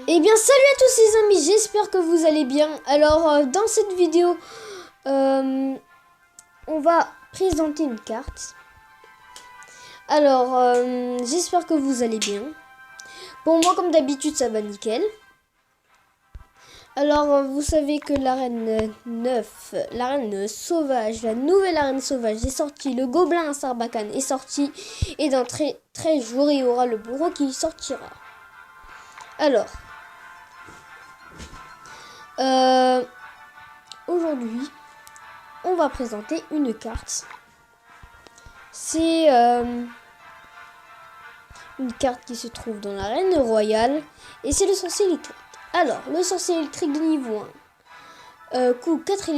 Eh bien salut à tous les amis, j'espère que vous allez bien. Alors dans cette vidéo, on va présenter une carte. Alors j'espère que vous allez bien. Pour moi comme d'habitude ça va nickel. Alors vous savez que l'arène 9, l'arène sauvage, la nouvelle arène sauvage est sortie. Le gobelin à Sarbacane est sorti. Et dans 13 jours il y aura le bourreau qui sortira. Alors... aujourd'hui, on va présenter une carte. C'est une carte qui se trouve dans l'arène royale et c'est le sorcier électrique. Alors, le sorcier électrique de niveau 1 coûte 4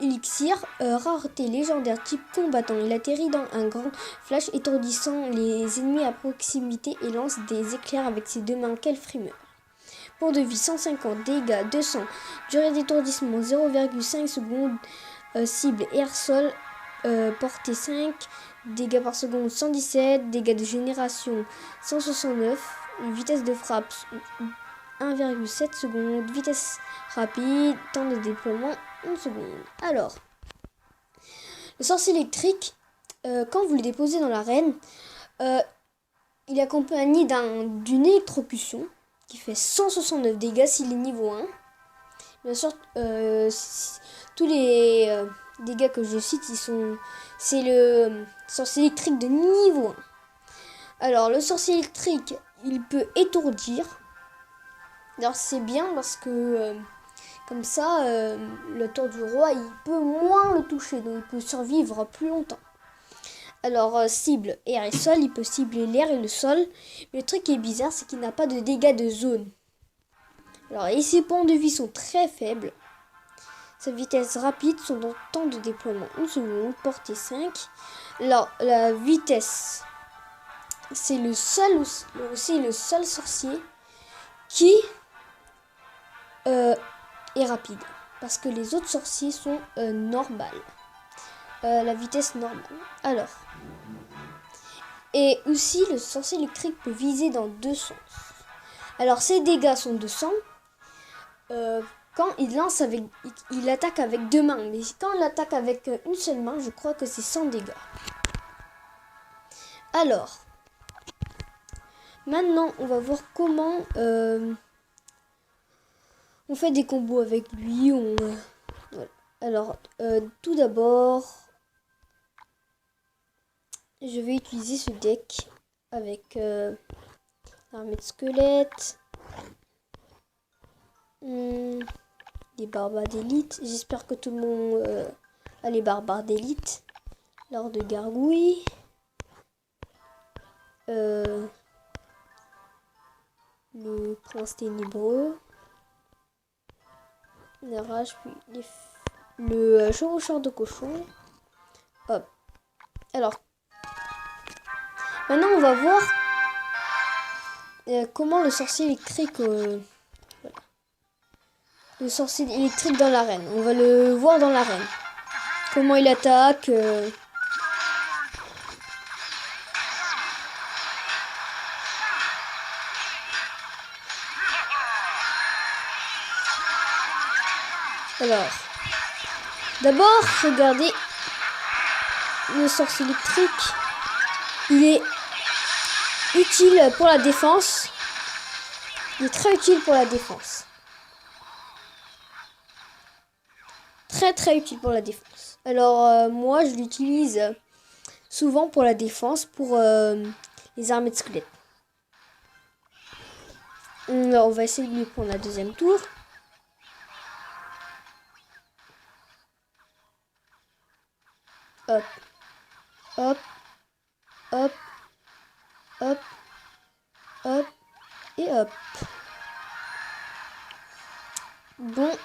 élixirs, rareté légendaire type combattant. Il atterrit dans un grand flash étourdissant les ennemis à proximité et lance des éclairs avec ses deux mains. Quel frimeur! Point de vie 150, dégâts 200, durée d'étourdissement 0,5 secondes, cible air-sol, portée 5, dégâts par seconde 117, dégâts de génération 169, vitesse de frappe 1,7 secondes, vitesse rapide, temps de déploiement 1 seconde. Alors, le sorcier électrique, quand vous le déposez dans l'arène, il est accompagné d'une électrocution qui fait 169 dégâts s'il est niveau 1. Bien sûr, tous les dégâts que je cite, c'est le sorcier électrique de niveau 1. Alors, le sorcier électrique, il peut étourdir. Alors, c'est bien parce que, comme ça, le tour du roi, il peut moins le toucher. Donc, il peut survivre plus longtemps. Alors, cible air et sol, il peut cibler l'air et le sol. Mais le truc qui est bizarre, c'est qu'il n'a pas de dégâts de zone. Alors, et ses points de vie sont très faibles. Sa vitesse rapide, son temps de déploiement 1 seconde, portée 5. Alors, la vitesse, c'est le seul sorcier qui est rapide. Parce que les autres sorciers sont normales. La vitesse normale. Alors, et aussi le sorcier électrique peut viser dans deux sens. Alors ses dégâts sont de 100 quand il attaque avec deux mains. Mais quand il attaque avec une seule main, je crois que c'est 100 dégâts. Alors, maintenant on va voir comment on fait des combos avec lui. Voilà. Alors, tout d'abord... je vais utiliser ce deck avec l'armée de squelettes, des barbares d'élite. J'espère que tout le monde a les barbares d'élite. L'or de gargouille. Le prince ténébreux. La rage, puis le chevaucheur de cochon. Hop. Alors, maintenant, on va voir comment le sorcier électrique... voilà. Le sorcier électrique dans l'arène. On va le voir dans l'arène. Comment il attaque. Alors, d'abord, regardez le sorcier électrique. Il est utile pour la défense. Il est très utile pour la défense. Très utile pour la défense. Alors, moi, je l'utilise souvent pour la défense, pour les armées de squelettes. Alors, on va essayer de lui prendre la deuxième tour. Hop, hop, hop, hop, hop, et hop. Bon.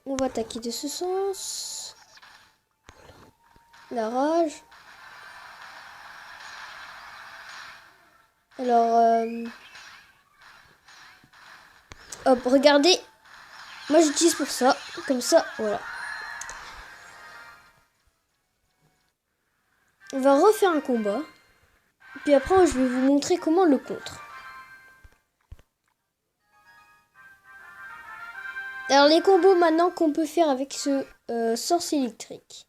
On va attaquer de ce sens. La rage. Alors, hop, regardez. Moi, j'utilise pour ça. Comme ça, voilà. On va refaire un combat. Puis après, je vais vous montrer comment on le contre. Alors, les combos maintenant qu'on peut faire avec ce sorcier électrique.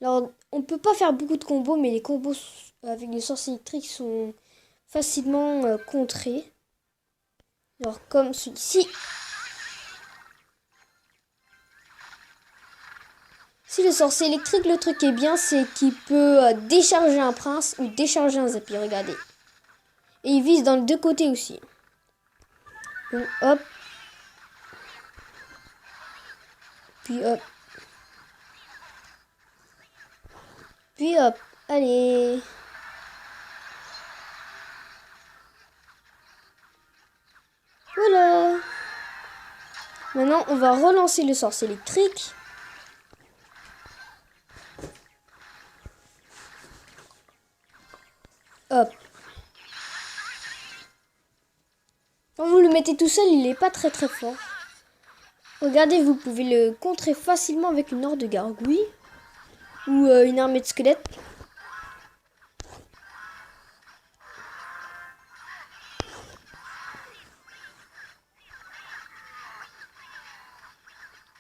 Alors, on peut pas faire beaucoup de combos, mais les combos avec les sorciers électriques sont facilement contrés. Alors, comme celui-ci. Si le sorcier électrique, le truc est bien, c'est qu'il peut décharger un prince ou décharger un zappy, regardez. Et il vise dans les deux côtés aussi. Donc, hop. Puis hop. Puis hop. Allez. Voilà. Maintenant, on va relancer le sorcier électrique. Hop. Quand vous le mettez tout seul, il n'est pas très fort. Regardez, vous pouvez le contrer facilement avec une horde de gargouilles ou une armée de squelettes.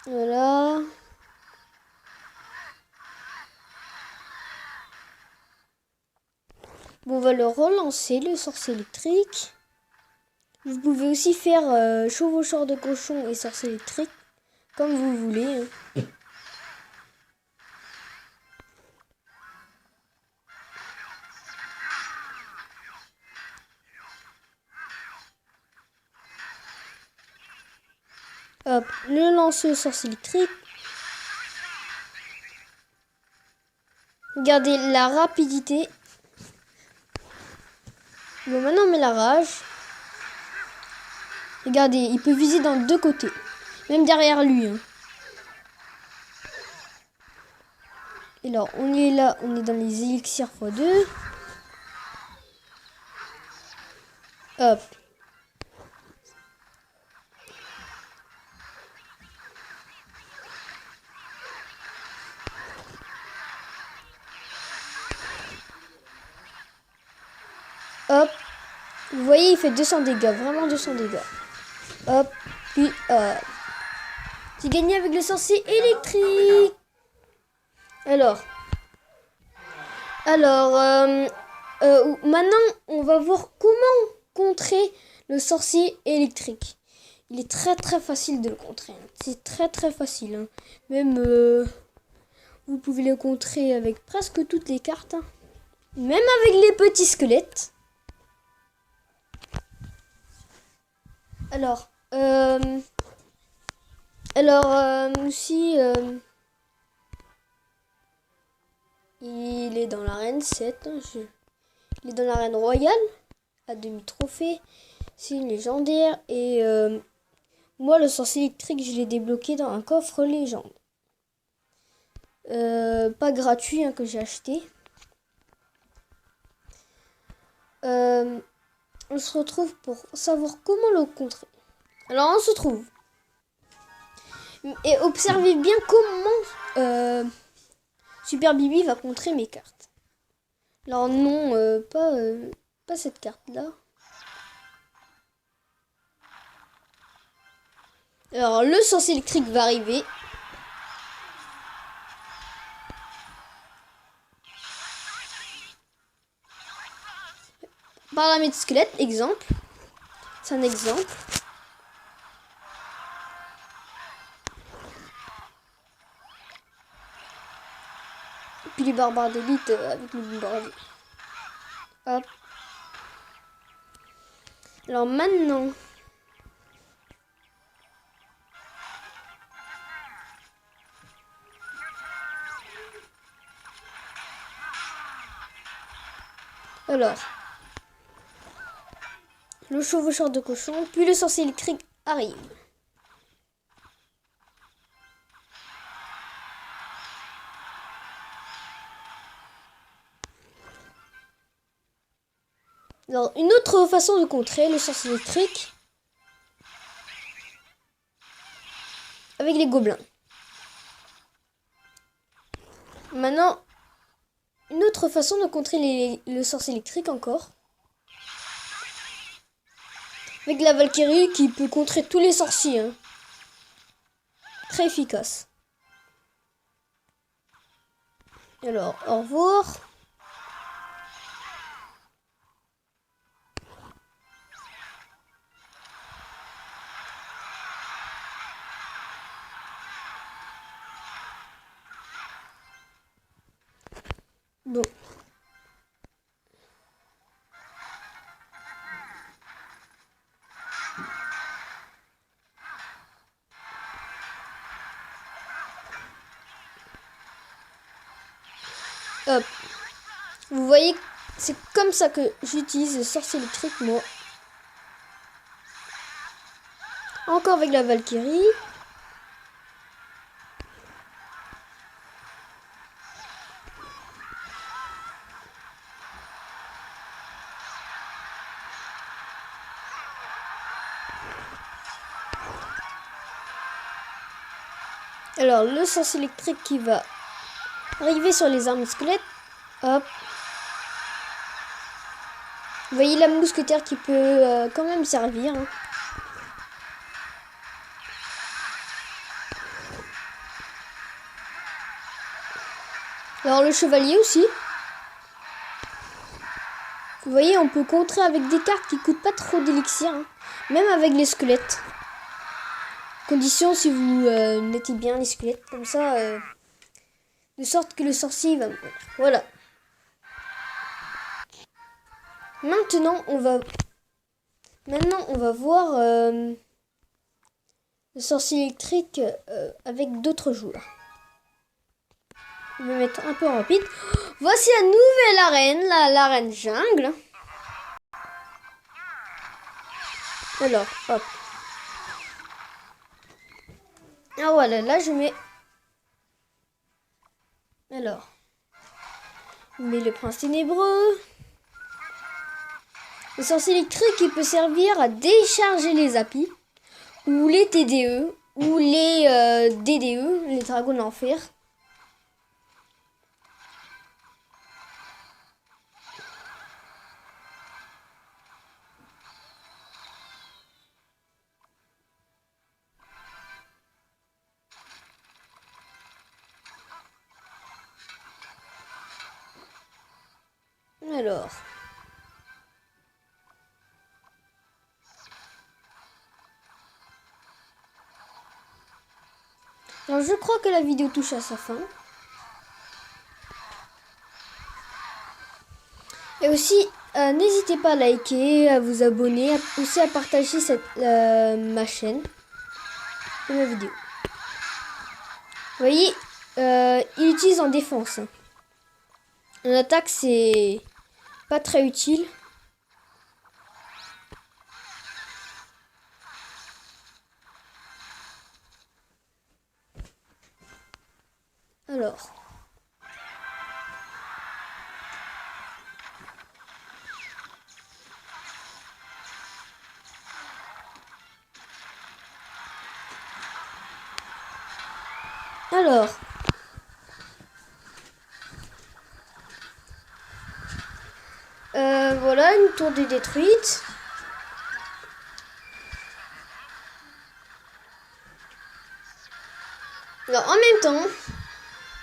Voilà. Bon, on va le relancer, le sorcier électrique. Vous pouvez aussi faire chevaucheur de cochon et sorcier électrique, comme vous voulez. Hop, le lancer sorcier électrique. Regardez la rapidité. Bon, maintenant on met la rage. Regardez, il peut viser dans deux côtés. Même derrière lui. Hein. Et alors, on est là, on est dans les élixirs x2. Hop. Hop. Vous voyez, il fait 200 dégâts. Vraiment 200 dégâts. Hop. Puis hop. J'ai gagné avec le sorcier électrique. Alors, maintenant, on va voir comment contrer le sorcier électrique. Il est très facile de le contrer. C'est très facile. Hein. Même, vous pouvez le contrer avec presque toutes les cartes. Hein. Même avec les petits squelettes. Alors, aussi... il est dans l'arène 7. Hein, il est dans l'arène royale. À demi-trophée. C'est une légendaire. Et moi, le sorcier électrique, je l'ai débloqué dans un coffre légende. Pas gratuit, hein, que j'ai acheté. On se retrouve pour savoir comment le contrer. Alors, on se trouve. Et observez bien comment Super Bibi va contrer mes cartes. Alors non, pas cette carte-là. Alors, le sorcier électrique va arriver. Par l'armée de squelette, exemple. C'est un exemple. Puis les barbares d'élite avec le bombardier. Hop. Alors maintenant... Alors... Le chevaucheur de cochon, puis le sorcier électrique arrive. Alors, une autre façon de contrer le sorcier électrique avec les gobelins. Maintenant, une autre façon de contrer le sorcier électrique encore. Avec la Valkyrie qui peut contrer tous les sorciers. Hein. Très efficace. Alors, au revoir. Bon. Hop. Vous voyez, c'est comme ça que j'utilise le sorcier électrique, moi. Encore avec la Valkyrie. Alors, le sorcier électrique qui va arriver sur les armes squelettes. Hop. Vous voyez la mousquetaire qui peut quand même servir. Hein. Alors, le chevalier aussi. Vous voyez, on peut contrer avec des cartes qui coûtent pas trop d'élixir. Hein. Même avec les squelettes. Condition si vous mettez bien les squelettes. Comme ça, de sorte que le sorcier va mourir. Voilà. Maintenant, on va voir le sorcier électrique avec d'autres joueurs. Je vais mettre un peu rapide. Voici la nouvelle arène, l'arène jungle. Alors, hop. Ah voilà, là je mets... Alors, je mets le prince ténébreux. Le sorcier électrique qui peut servir à décharger les apis, ou les TDE, ou les DDE, les dragons d'enfer. Alors... Alors, je crois que la vidéo touche à sa fin. Et aussi, n'hésitez pas à liker, à vous abonner, aussi à partager ma chaîne et ma vidéo. Vous voyez, il utilise en défense. En attaque, c'est pas très utile. Alors... Alors... voilà, une tour est détruite. Alors, en même temps...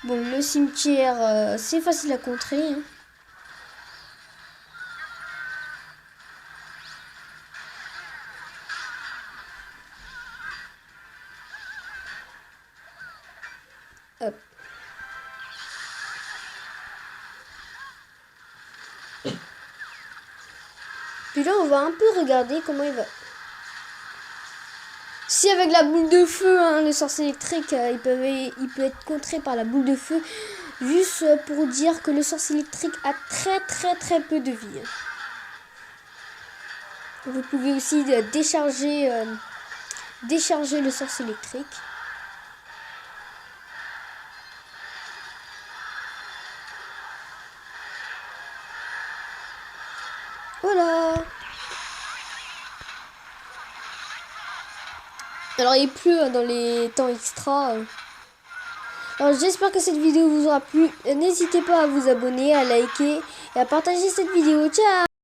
Bon, le cimetière, c'est facile à contrer. Hein. Hop. Puis là, on va un peu regarder comment il va. Si avec la boule de feu, hein, le sorcier électrique, il peut être contré par la boule de feu. Juste pour dire que le sorcier électrique a très peu de vie. Vous pouvez aussi décharger le sorcier électrique. Voilà. Alors il pleut dans les temps extra. Alors j'espère que cette vidéo vous aura plu. N'hésitez pas à vous abonner, à liker et à partager cette vidéo. Ciao!